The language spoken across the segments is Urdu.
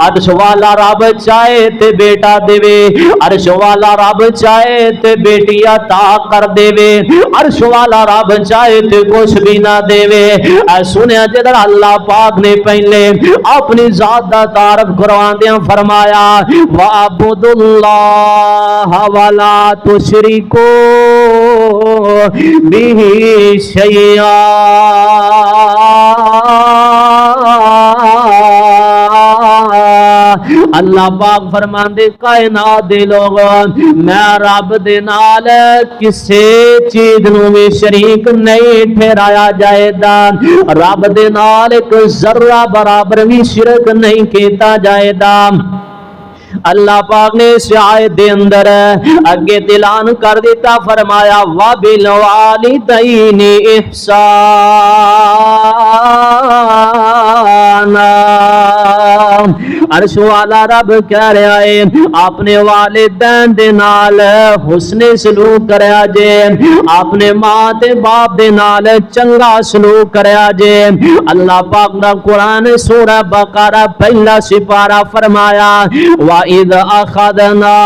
عرش والا رب چاہے تے بیٹا دیوے، عرش والا رب چاہے تے بیٹی عطا کر دیوے، عرش والا رب چاہے تے کچھ بھی نہ دیوے۔ اے سنیا جدر اللہ پاک نے پہلے اپنی ذات دا تعارف کرواندیاں فرمایا وَعَبُدُ اللَّهَ وَلَا تُشْرِكُوا بِهِ شَيْئًا۔ اللہ پاک فرماندے کائنات دے لوگوں میں رب دے نال کسے چیز نو بھی شریک نہیں ٹھہرایا جائے دا، رب دے نال ایک ذرہ برابر بھی شرک نہیں کیتا جائے دا۔ اللہ پاک نے اس آیت دے اندر اگے اعلان کر دیتا فرمایا وَبِالْوَالِدَيْنِ إِحْسَانًا۔ عرش والا رب کہہ رہا ہے اپنے والدین دے نال حسن سلوک کریا جے، اپنے ماں تے باپ دے نال چنگا سلوک کریا جے۔ اللہ پاک دا قرآن سورہ بقرہ پہلا سپارہ فرمایا وَإِذْ أَخَذْنَا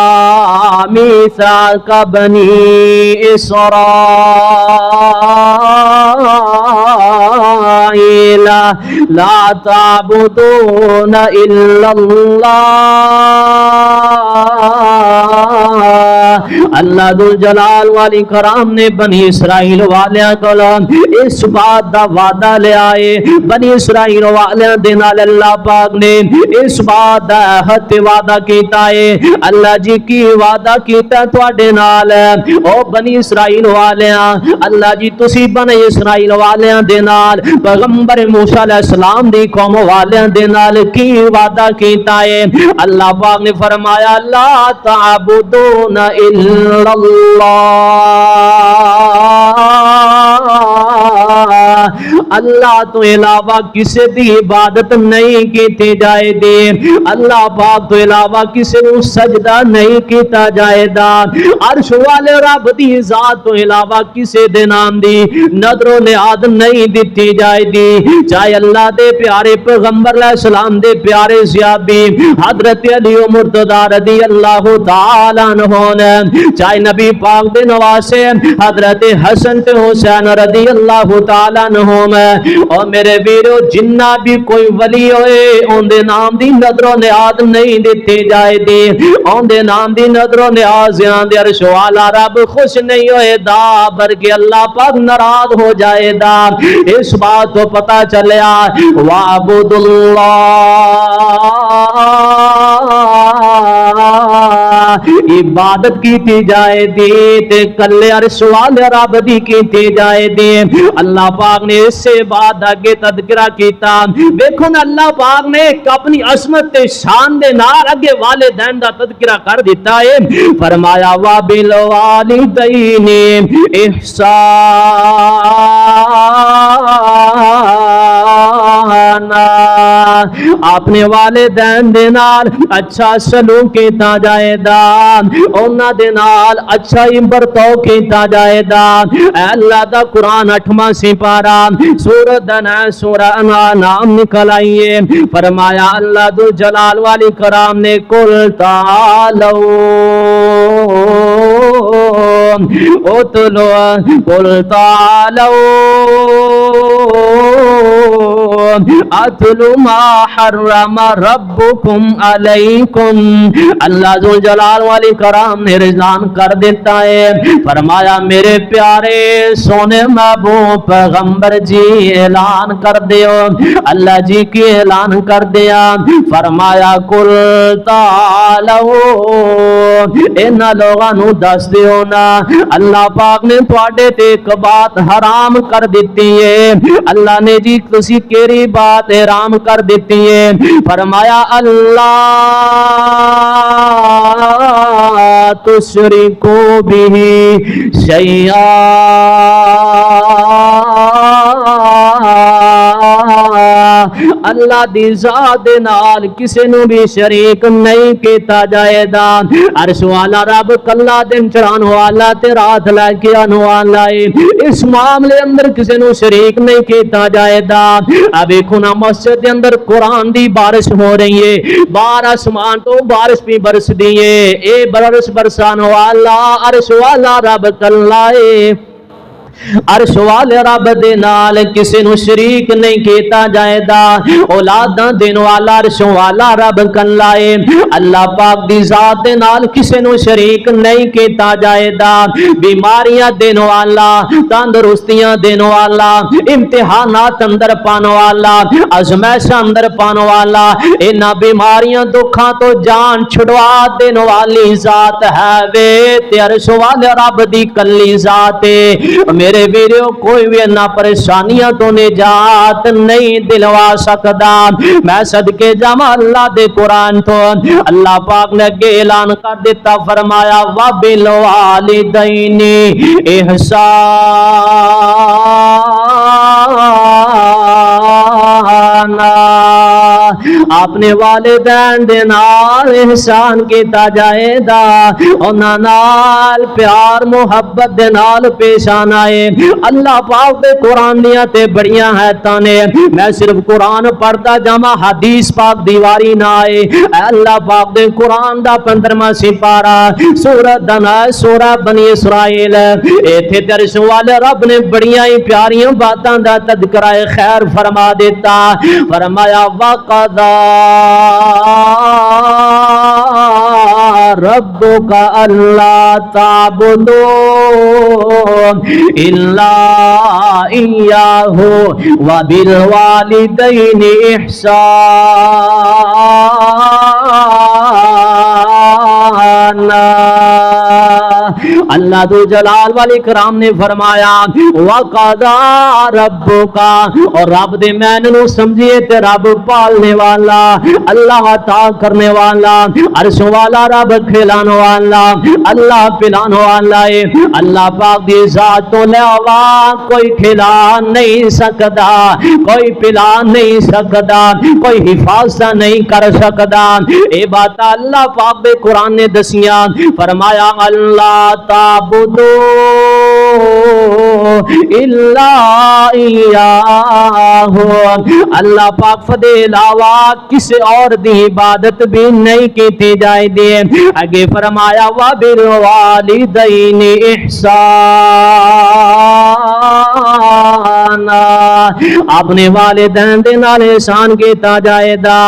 مِيثَاقَ بَنِي إِسْرَائِيلَ لَا تَعْبُدُونَ إِلَّا اللَّهَ۔ اللہ ذو جلال والی کرام نے بنی اسرائیل والیاں کو اس بات دا وعدہ لے آئے، بنی اسرائیل والیاں دے نال اللہ پاک نے اس بات دا عہد وعدہ کیتا ہے۔ اللہ جی کی وعدہ کیتا تواڈے نال او بنی اسرائیل والیاں، اللہ جی تسی بنی اسرائیل والیاں دے نال پیغمبر موسیٰ علیہ السلام دی قوم والیاں دے نال کی وعدہ کیتا ہے۔ اللہ پاک نے فرمایا لا تعبدون الا اللہ، اللہ تو علاوہ کسی دی عبادت نہیں کیتی جائے دی، اللہ پاک تو علاوہ کسی نو سجدہ نہیں کیتا جائے دا، عرش والے رب دی ذات تو علاوہ کسی دے نام دی نظر و نیاز نہیں دیتی جائے دی، چاہے اللہ دے پیارے پیغمبر علیہ السلام دے پیارے صحابی حضرت علی مرتضی رضی اللہ تعالیٰ عنہ، چاہے نبی پاک دے نواسے حضرت حسن تے حسین رضی اللہ تعالیٰ عنہ، اور میرے ویرو جنہ بھی کوئی ولی ہوئے ان دے نام دی نظر و نیاز نہیں دیتی جائے دی، ان دے نام دی نظر و نیاز دے عرش والا رب خوش نہیں ہوئے دا بلکہ اللہ پاک ناراض ہو جائے دا۔ اس بات تو پتہ چلیا وَعَبُدُ اللَّهَ، عبادت کیتی جائے دی تے کلے عرش والے رب دی کیتی جائے دی۔ اللہ پاک نے اس سے بعد آگے تذکرہ کیتا، دیکھو نا اللہ پاک نے اپنی عظمت تے شان دے نال اگے والدین دا تذکرہ کر دیتا ہے، فرمایا وَبِالْوَالِدَيْنِ إِحْسَانًا، اپنے والدین دے نال اچھا سلوک کیتا جائے دا، انہاں دے نال اچھا برتاؤ کیتا جائے دا۔ اے اللہ دا قرآن 8واں سپارہ سورہ انعام نکل آئیے، فرمایا اللہ ذو جلال والی کرام نے قل تعالوا اتلو ما حرم ربکم علیکم۔ اللہ ذو جلال والی کرام نے اعلان کر دیتا ہے، فرمایا میرے پیارے سونے محبوب پیغمبر جی اعلان کر دیو، اللہ جی کی اعلان کر دیا، فرمایا قل تعالوا، ان لوگاں نو دس دیو نا اللہ پاک نے تواڈے تے ایک بات حرام کر دیتی ہے۔ اللہ نے جی تسی کیڑی بات حرام کر دیتی ہے؟ فرمایا اللہ تشرکو بہ شیئا، اللہ دی ذات دے نال کسے نو بھی شریک نہیں کیتا جائے دا عرش والا رب کلا دن چڑھان والا تے رات لے کے آن والا ہے اس معاملے اندر کسے نو شریک نہیں کیتا جائے دا اب دیکھو نا مسجد دے اندر قرآن دی بارش ہو رہی ہے بار آسمان تو بارش بھی برس دی ہے اے برس برسان والا عرش والا رب کلا ہے عرش والے رب دے نال کسے نو شریک نہیں کیتا جائے دا اولاداں دین والا عرش والا رب کلا ہے اللہ پاک دی ذات دے نال کسے نو شریک نہیں کیتا جائے دا بیماریاں دین والا تندرستیاں دین والا امتحانات اندر پان والا آزمائش اندر پان والا انہاں بیماریاں دکھاں تو جان چھڑوا دین والی ذات ہے وے تے عرش والے رب دی کلی ذات ہے میرے ویریو کوئی بھی نہ پریشانیاں تو نجات نہیں دلوا سکدا میں صدقے جاواں اللہ دے قرآن تو اللہ پاک نے اگے اعلان کر دیتا فرمایا وَبِالْوَالِدَيْنِ إِحْسَانًا اپنے والدین دے نال احسان کیتا جائے دا انہاں نال پیار محبت دے نال پیش آنا ہے اللہ پاک دے قرآن دیاں تے بڑیاں حیاتاں نے میں صرف قرآن پڑھتا جاواں حدیث پاک دیواری نہ آئے اے اللہ پاک دے قرآن دا 15واں سپارہ سورہ دنا سورہ بنی اسرائیل ایتھے درس والے رب نے بڑیاں ہی پیاریاں باتاں دا تذکرہ خیر فرما دیتا فرمایا وَقَضَى رَبُّكَ أَلَّا تَعْبُدُوا إِلَّا إِيَّاهُ وَبِالْوَالِدَيْنِ إِحْسَانًا اللہ ذو جلال والاکرام نے فرمایا وَقَضَى رَبُّكَ اور رب دے مین نو سمجھیے تے رب پالنے والا اللہ عطا کرنے والا عرش والا رب کھلانے والا اللہ پلانے والا ہے اللہ پاک دی ذات تو علاوہ کوئی کھلا نہیں سکدا کوئی پلا نہیں سکدا کوئی حفاظت نہیں کر سکدا اے بات اللہ پاک دے قرآن نے دسیاں فرمایا اللہ تعبدو الا ایاہ اللہ پاک فدے علاوہ کسی اور دی عبادت بھی نہیں کیتی جائے دے اگے فرمایا وَبِالْوَالِدَيْنِ إِحْسَانًا اپنے والدین دے نال احسان کیتا جائے دا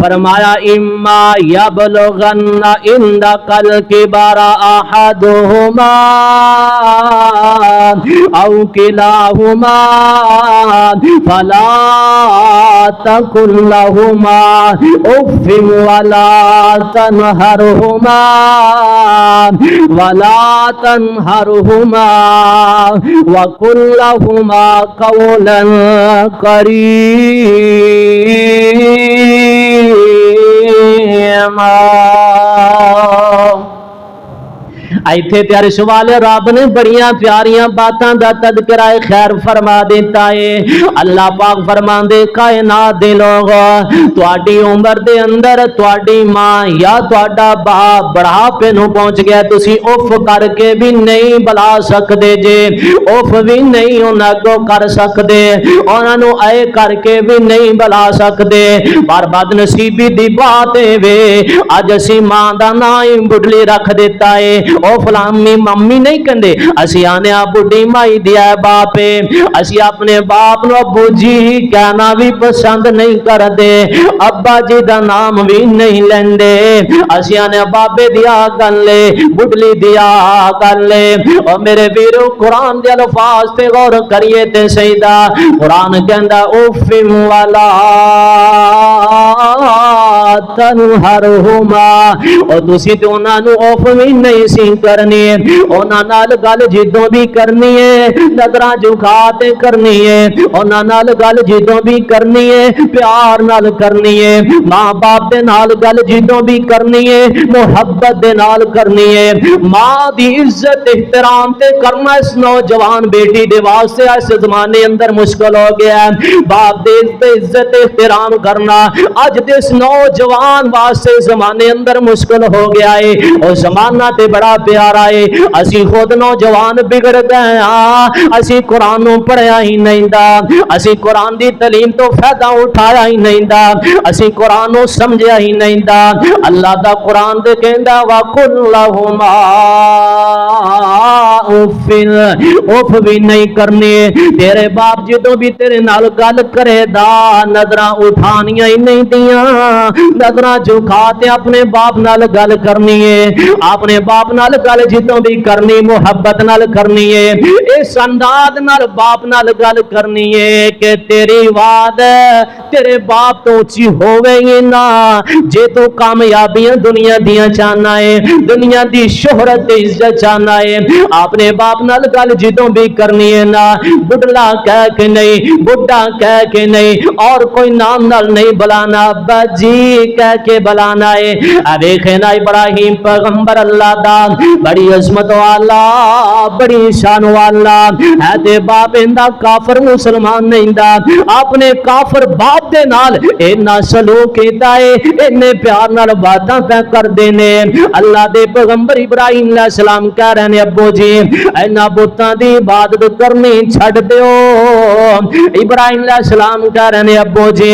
فرمایا اما یبلغن عندک الکبر احدہما او کلاہما فلا تقل لہما اف ولا تنہرہما وقل لہما قولا کریما ایتھے تے عرش والے رب نے بڑیاں پیاریاں باتاں دا تذکرہ خیر فرما دیتا ہے اللہ پاک فرماندے کائنات دے لوگ تواڈی عمر دے اندر تواڈی ماں یا تواڈا باپ بڑھاپے نو پہنچ گیا تسی اف کر کے بھی نہیں بلا سکدے جے اف بھی نہیں انہاں کو کر سکدے انہاں نو اے کر کے بھی نہیں بلا سکدے پر بد نصیبی دی بات ہے وے اج اسی ماں دا نام بڈلی رکھ دیتا ہے او فلامی ممی نہیں کندے اسی آنے بڈی مائی دیا ہے باپے اسی اپنے باپ نو ابو جی کہنا بھی پسند نہیں کر دے ابا جی دا نام بھی نہیں لیندے اسی آنے بابے دیا کر لے بڈلی دیا کر لے اور میرے ویرو قرآن دے الفاظ تے غور کریے تے سیدہ قرآن کہندا اوفم والا تنہرہما اور تسی تے انہاں نو اوف وی نہیں سی کرنی انہاں نال گل جدوں بھی کرنی ہے نظراں جھکا تے کرنی ہے انہاں نال گل جدوں بھی کرنی ہے پیار نال کرنی ہے ماں باپ دے نال گل جدوں بھی کرنی ہے محبت دے نال کرنی ہے ماں دی عزت احترام تے کرنا اس نوجوان بیٹی دے واسطے اس زمانے اندر مشکل ہو گیا ہے باپ دے عزت احترام کرنا اج دے اس نوجوان واسطے زمانے اندر مشکل ہو گیا ہے اور زمانہ تے بڑا پیارا ہے اسی خود نوجوان بگڑ گئے ہاں اسی قرآن نو پڑھیا ہی نہیں دا اسی قرآن دی تعلیم تو فائدہ اٹھایا ہی نہیں دا اسی قرآن نو سمجھیا ہی نہیں دا اللہ دا قرآن دے کہندا وَقُلْ لَهُمَا اف بھی نہیں کرنی تیرے باپ جدوں بھی تیرے نال گل کرے دا نظراں اٹھانیاں ہی نہیں دیاں نظراں جھکا تے اپنے باپ نال گل کرنی ہے اپنے باپ نال گل جدوں بھی کرنی محبت نال کرنی ہے اس انداز نال باپ نال گل کرنی ہے کہ تیری وعد تیرے باپ تو اونچی ہوے گی نا جے تو کامیابیاں دنیا دیاں چاہنا ہے دنیا دی شہرت عزت چاہنا ہے اپنے باپ نال گل جدوں بھی کرنی ہے نا بڑھلا کہہ کے نہیں بڈھا کہہ کے نہیں اور کوئی نام نال نہیں بلانا ابا جی کہہ کے بلانا ہے دیکھے نا ابراہیم پیغمبر اللہ دا بڑی عظمت والا بڑی شان والا ہے تے باپ اندا کافر مسلمان نہیں دا اپنے کافر باپ دے نال اینا سلوک کیتا ہے اینے پیار نال باتاں پہ کر دینے اللہ دے پیغمبر ابراہیم علیہ السلام کہہ رہے ہیں ابو جی اینا بتاں دی عبادت کرنی چھڈ دیو ابراہیم علیہ السلام کہہ رہے ہیں ابو جی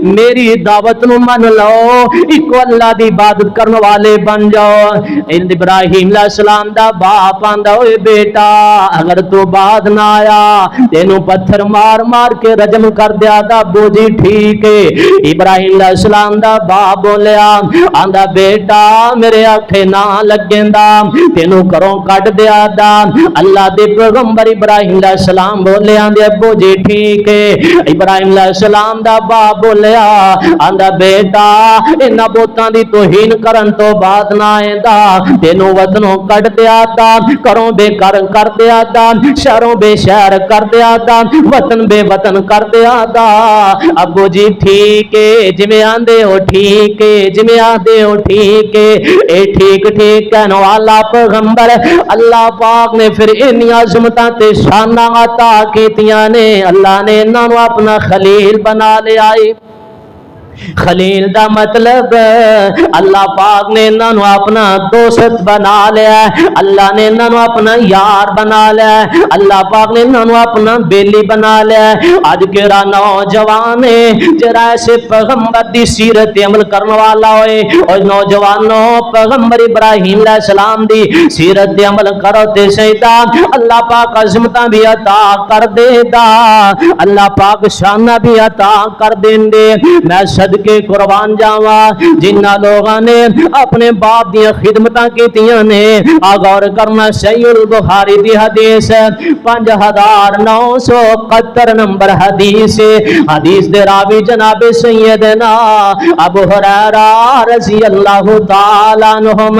میری دعوت نو من لو ایک اللہ دی عبادت کرنے والے بن جاؤ ابراہیم علیہ السلام دا باپ آندا اوے بیٹا اگر تو بعد نہ آیا تینوں پتھر مار مار کے رجم کر دیا دا ابو جی ٹھیک ہے ابراہیم علیہ السلام دا باپ بولیا آندا بیٹا میرے آنکھیں نہ لگیندا تینوں کروں کٹ دیا دا اللہ دے پیغمبر ابراہیم علیہ السلام بولے آندے ابو جی ٹھیک ہے ابراہیم علیہ السلام دا باپ بولیا آندا بیٹا انہاں بتاں دی توہین کرن تو بعد نہ آئیندا تینوں وطنوں کٹ دیا دا کروں بے کر دیا دا شہروں بے شہر کر دیا دا وطن بے وطن کر دیا دا ابو جی ٹھیک ہے جویں آندے ہو ٹھیک ہے جویں آندے ہو ٹھیک ہے اے ٹھیک ٹھیک کہن والا پیغمبر اللہ پاک نے پھر ان عظمتاں تے شاناں عطا کیتیاں نے اللہ نے انہاں نو اپنا خلیل بنا لیا ہے خلیل دا مطلب اللہ پاک نے انہاں نو اپنا دوست بنا لیا ہے اللہ نے انہاں نو اپنا یار بنا لیا ہے اللہ پاک نے انہاں نو اپنا بیلی بنا لیا ہے اج کیڑا نوجوان ہے جڑا ایسے پیغمبر دی سیرت عمل کرنے والا ہوئے اور نوجوانوں پیغمبر ابراہیم علیہ السلام دی سیرت عمل کرو تے سیدا اللہ پاک عظمتاں بھی عطا کر دے دا اللہ پاک شانہ بھی عطا کر دین دے میں صدقے قربان جاواں جنہ لوگاں نے اپنے باپ دی خدمتاں کیتیاں نے غور کرنا صحیح البخاری دی حدیث 5971 نمبر حدیث دے راوی جناب سیدنا ابو ہریرہ رضی اللہ تعالی عنہم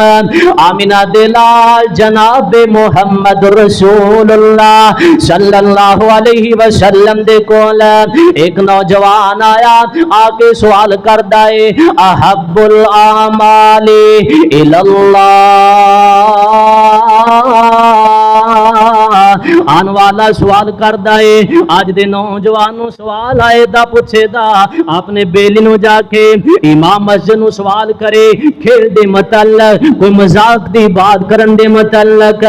آمینہ دلال جناب محمد رسول اللہ صلی اللہ علیہ وسلم دے کول ایک نوجوان آیا آ کے سوال کردا ہے احب الاعمال الاللہ آن والا سوال کردا ہے آج دے نوجوانوں سوال آئے دا پوچھے دا اپنے بیلی نو جا کے امام مسجد نو سوال کرے کھیل دے متعلق کوئی مذاق دی بات کرن دے متعلق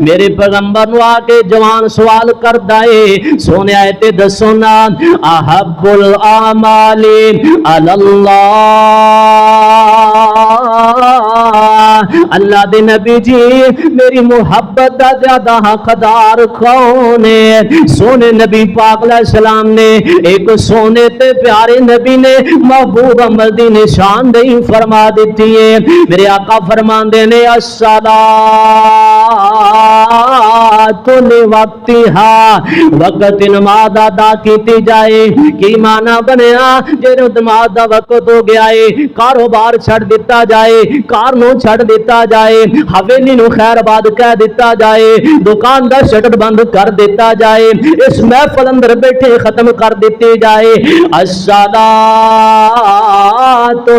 میرے پیغمبر نو آ کے جوان سوال کردا ہے سونے آئے تے دسو نا احب الاعمال اللہ اللہ دے نبی جی میری محبت دا زیادہ حقدار کون ہے سونے نبی پاک علیہ السلام نے ایک سونے تے پیارے نبی نے محبوب عمل دی نشاندہی فرما دیتی ہے میرے آقا فرماندے نے الصلاۃ وقت نماز ادا کیتی جائے کی معنی بنیا جدوں نماز دا وقت ہو گیا ہے کاروبار چھڑ دیتا جائے کار نو چھڑ دیتا جائے حویلی نو خیر آباد کہہ دیتا جائے دکان دا شٹر بند کر دیتا جائے اس محفل اندر بیٹھے ختم کر دیتے جائے الصلاۃ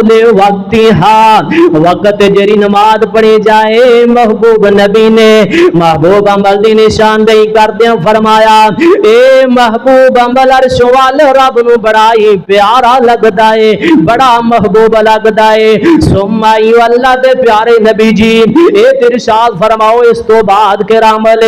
لوقتها وقت جری نماز پڑھی جائے محبوب نبی نے محبوب عمل دی نشاندہی کردیاں فرمایا اے محبوب عمل عرش والے رب نو بڑا ہی پیارا لگدا ہے بڑا محبوب لگدا ہے ثم ایو اللہ دے پیارے نبی جی اے ارشاد فرماؤ اس تو بعد کے عمل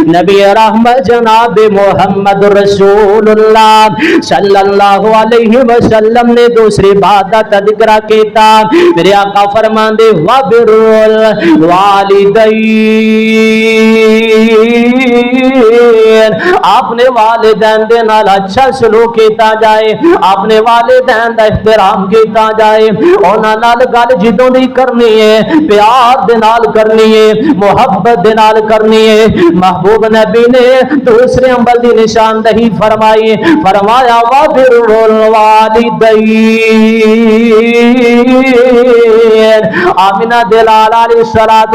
نبی رحمت جناب محمد رسول اللہ صلی اللہ علیہ وسلم نے دوسری بات کا تذکرہ کیتا میرے آقا فرماندے وبر الوالدین آپ نے والدین دے نال اچھا سلوک کیتا جائے آپ نے والدین دا احترام کیتا جائے انہاں نال گل جدوں دی کرنی ہے پیار دے نال کرنی ہے محبت دے نال کرنی ہے محبوب نبی نے دوسرے عمل دی نشاندہی فرمائی فرمایا وبر الوالدین آمینہ دلال علیہ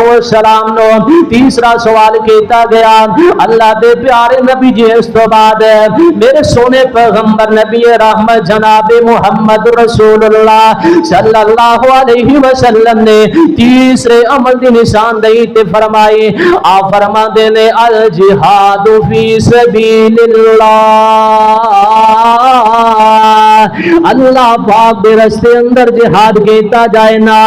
السلام نو تیسرا سوال کیتا گیا اللہ دے پیارے نبی جی اس تو بعد میرے سونے پیغمبر نبی رحمت جناب محمد رسول اللہ صلی اللہ علیہ وسلم نے تیسرے عمل دی نشاندہی تے فرمائی آپ فرما دینے الجہاد فی سبیل اللہ پاک دے رستے اندر جہاد کیتا جائے نا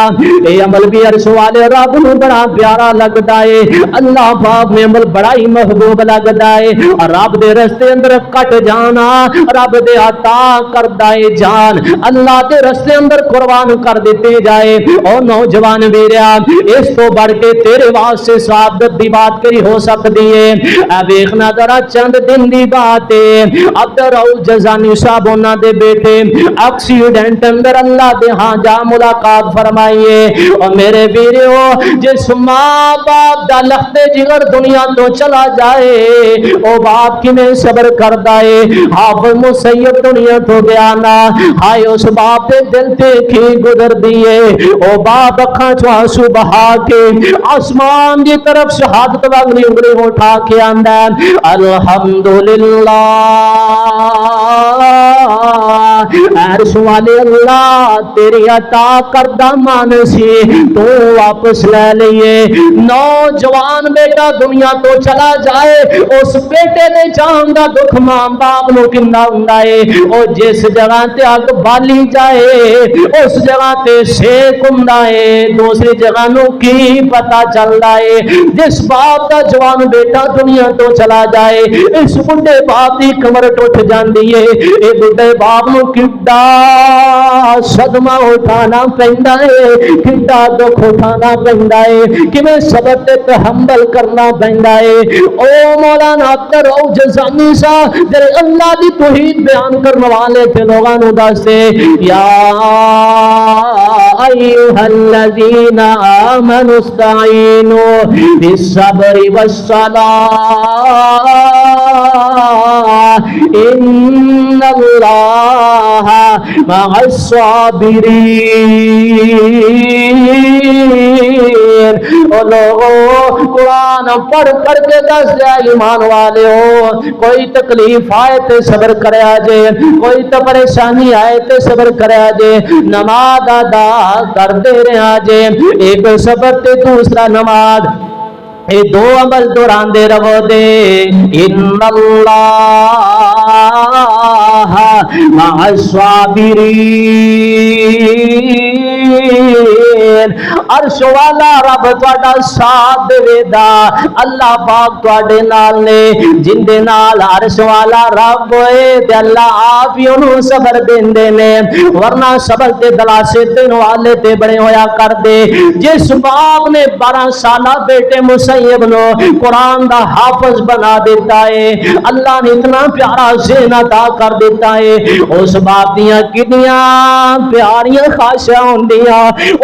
اے عمل بھی عرش والے رب نو بڑا پیارا لگدا ہے اللہ پاک میں عمل بڑا ہی محبوب لگدا ہے اور رب دے رستے اندر کٹ جانا رب دے عطا کردا ہے جان اللہ دے رستے اندر قربان کر دیتے جائے او نوجوان ویریا اس تو بڑھ کے تیرے واسطے سعادت دی بات کری ہو سکتی ہے اے دیکھنا ذرا چند دن دی بات ہے عبد الرؤف جزانی صاحب انہاں دے بیٹے ایکسیڈنٹ اندر اللہ دے ہاں جا ملاقات فرمائیے اور میرے ویریو جس ماں باپ دا لخت جگر دنیا تو چلا جائے او باپ کی میں صبر کردا ہے حافظ مسیب دنیا تو گیا نا ہائے اس باپ دے دل تے کی گزر دیے او باپ اکھاں چوں آنسو بہا کے آسمان دی طرف شہادت والی انگلی اٹھا کے آندا الحمدللہ عرش والے اللہ تیری عطا کردہ مانسی تو واپس لے لئے نوجوان بیٹا دنیا تو چلا جائے اس بیٹے دے جان دا دکھ ماں باپ نو کنا ہوندا ہے او جس جگہ تے اگ بالی جائے اس جگہ تے سیک ہوندا ہے دوسری جگہ نو کی پتہ چلدا ہے جس باپ دا جوان بیٹا دنیا تو چلا جائے اس بڈھے باپ دی کمر ٹوٹ جاندی ہے اے بڈھے باپ نو کڈا صدمہ اٹھانا پیندا ہے کڈا دکھ اٹھانا پیندا ہے کیویں صبر تے تحمل کرنا پیندا ہے او مولانا عبد الرؤف جزانی صاحب جڑے اللہ دی توحید بیان کرنے والے تے لوگاں نو دسے یا ایھا الذین آمنوا استعینوا بالصبر والصلاۃ ان اللہ مع الصابرین او لوگو قرآن پڑھ کر کے دس دیا ایمان والے ہو کوئی تکلیف آئے تے صبر کرے آجے کوئی تو پریشانی آئے تے صبر کرے آجے نماز ادا کر دے رہے آجے ایک صبر تے دوسرا نماز اے دو عمل دوران دے رہو دے ان اللہ مع الصابرین عرش والا رب تواڈا ساتھ دے دا اللہ پاک تواڈے نال نے جن دے نال عرش والا رب ہوئے تے اللہ آپ ہی انہوں صبر دیندے نے ورنہ صبر تے دلاسے دین والے تے بڑے ہویا کر دے جس باپ نے 12 سالہ بیٹے مسیب نو قرآن دا حافظ بنا دیتا ہے اللہ نے اتنا پیارا ذہن عطا کر دیتا ہے اس باپ دیاں کتنیاں پیاریاں خواہشاں ہوندیاں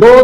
2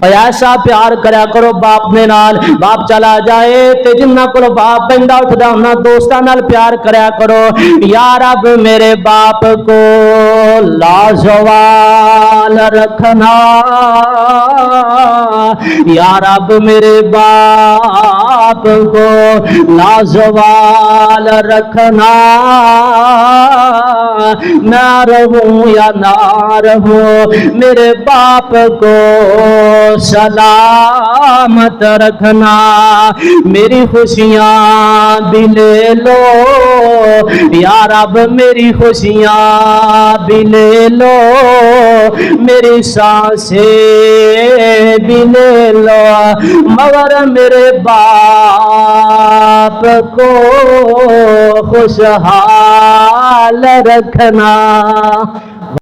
اور ایسا پیار کریا کرو باپ نے نال، باپ چلا جائے تے جنہ کو باپ بندہ اٹھدا انہاں دوستاں نال پیار کریا کرو۔ یا رب میرے باپ کو لازوال رکھنا، یا رب میرے باپ کو لازوال رکھنا، نہ رہوں یا نہ رہوں میرے باپ کو سلامت رکھنا، میری خوشیاں بھی لے لو یا رب میری خوشیاں بھی لے لو، میری سانسیں بھی لے لو، مگر میرے باپ کو خوشحال رکھنا۔